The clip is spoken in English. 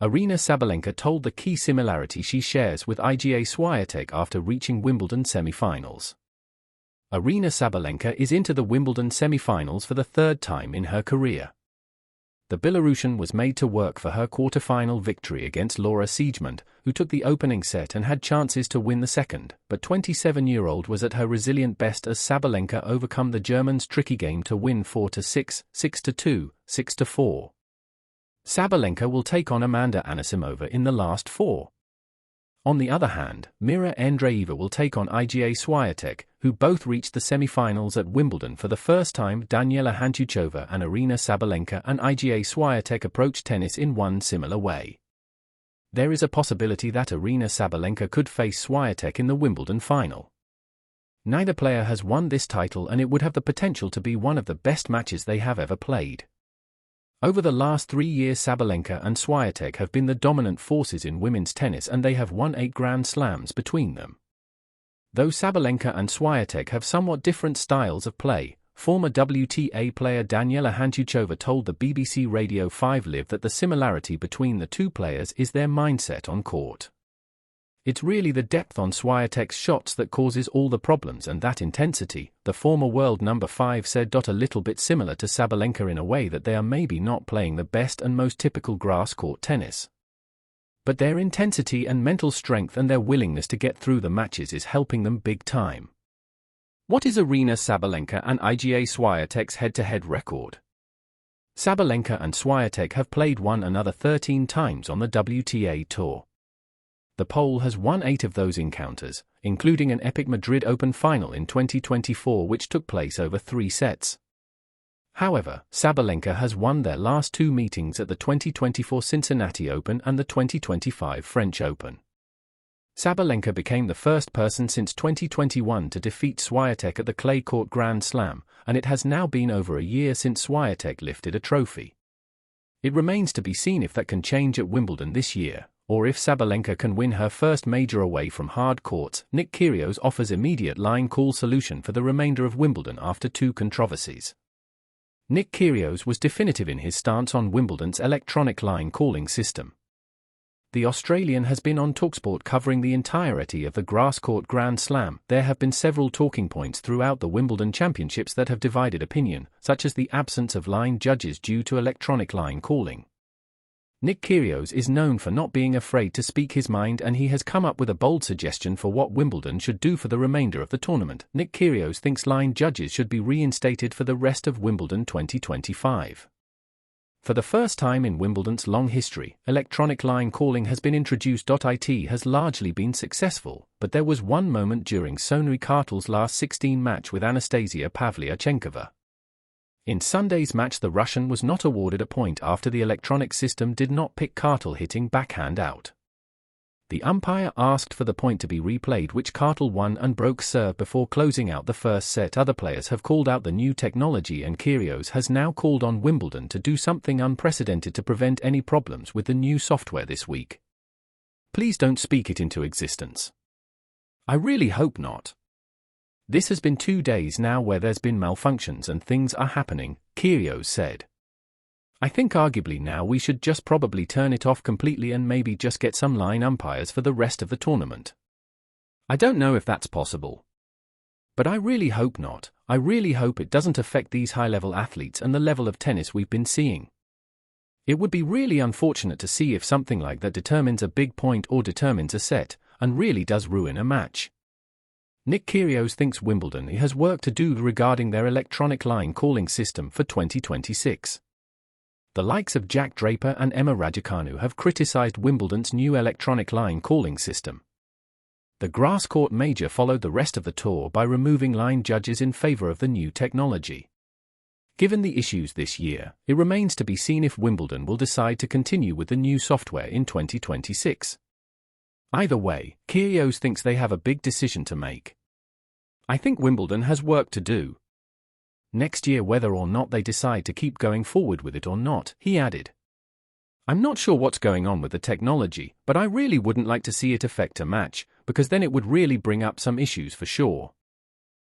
Aryna Sabalenka told the key similarity she shares with Iga Swiatek after reaching Wimbledon semi-finals. Aryna Sabalenka is into the Wimbledon semi-finals for the third time in her career. The Belarusian was made to work for her quarter-final victory against Laura Siegemund, who took the opening set and had chances to win the second, but 27-year-old was at her resilient best as Sabalenka overcome the German's tricky game to win 4-6, 6-2, 6-4. Sabalenka will take on Amanda Anisimova in the last four. On the other hand, Mira Andreeva will take on Iga Swiatek, who both reached the semi-finals at Wimbledon for the first time. Daniela Hantuchova and Aryna Sabalenka and Iga Swiatek approach tennis in one similar way. There is a possibility that Aryna Sabalenka could face Swiatek in the Wimbledon final. Neither player has won this title, and it would have the potential to be one of the best matches they have ever played. Over the last 3 years, Sabalenka and Swiatek have been the dominant forces in women's tennis, and they have won 8 Grand Slams between them. Though Sabalenka and Swiatek have somewhat different styles of play, former WTA player Daniela Hantuchova told the BBC Radio 5 Live that the similarity between the two players is their mindset on court. It's really the depth on Swiatek's shots that causes all the problems, and that intensity, the former world number 5 said. A little bit similar to Sabalenka in a way that they are maybe not playing the best and most typical grass-court tennis. But their intensity and mental strength and their willingness to get through the matches is helping them big time. What is Aryna Sabalenka and Iga Swiatek's head-to-head record? Sabalenka and Swiatek have played one another 13 times on the WTA Tour. The Pole has won 8 of those encounters, including an epic Madrid Open final in 2024 which took place over 3 sets. However, Sabalenka has won their last 2 meetings at the 2024 Cincinnati Open and the 2025 French Open. Sabalenka became the first person since 2021 to defeat Swiatek at the clay court Grand Slam, and it has now been over a year since Swiatek lifted a trophy. It remains to be seen if that can change at Wimbledon this year, or if Sabalenka can win her first major away from hard courts. Nick Kyrgios offers immediate line call solution for the remainder of Wimbledon after 2 controversies. Nick Kyrgios was definitive in his stance on Wimbledon's electronic line calling system. The Australian has been on TalkSport covering the entirety of the grass court Grand Slam. There have been several talking points throughout the Wimbledon Championships that have divided opinion, such as the absence of line judges due to electronic line calling. Nick Kyrgios is known for not being afraid to speak his mind, and he has come up with a bold suggestion for what Wimbledon should do for the remainder of the tournament. Nick Kyrgios thinks line judges should be reinstated for the rest of Wimbledon 2025. For the first time in Wimbledon's long history, electronic line calling has been introduced. It has largely been successful, but there was one moment during Sonny Kartl's last 16 match with Anastasia Pavlyuchenkova. In Sunday's match, the Russian was not awarded a point after the electronic system did not pick Kartl hitting backhand out. The umpire asked for the point to be replayed, which Kartl won and broke serve before closing out the first set. Other players have called out the new technology, and Kyrgios has now called on Wimbledon to do something unprecedented to prevent any problems with the new software this week. Please don't speak it into existence. I really hope not. This has been 2 days now where there's been malfunctions and things are happening, Kyrgios said. I think arguably now we should just probably turn it off completely and maybe just get some line umpires for the rest of the tournament. I don't know if that's possible. But I really hope not. I really hope it doesn't affect these high-level athletes and the level of tennis we've been seeing. It would be really unfortunate to see if something like that determines a big point or determines a set, and really does ruin a match. Nick Kyrgios thinks Wimbledon has work to do regarding their electronic line calling system for 2026. The likes of Jack Draper and Emma Raducanu have criticized Wimbledon's new electronic line calling system. The grass court major followed the rest of the tour by removing line judges in favor of the new technology. Given the issues this year, it remains to be seen if Wimbledon will decide to continue with the new software in 2026. Either way, Kyrgios thinks they have a big decision to make. I think Wimbledon has work to do next year, whether or not they decide to keep going forward with it or not, he added. I'm not sure what's going on with the technology, but I really wouldn't like to see it affect a match, because then it would really bring up some issues for sure.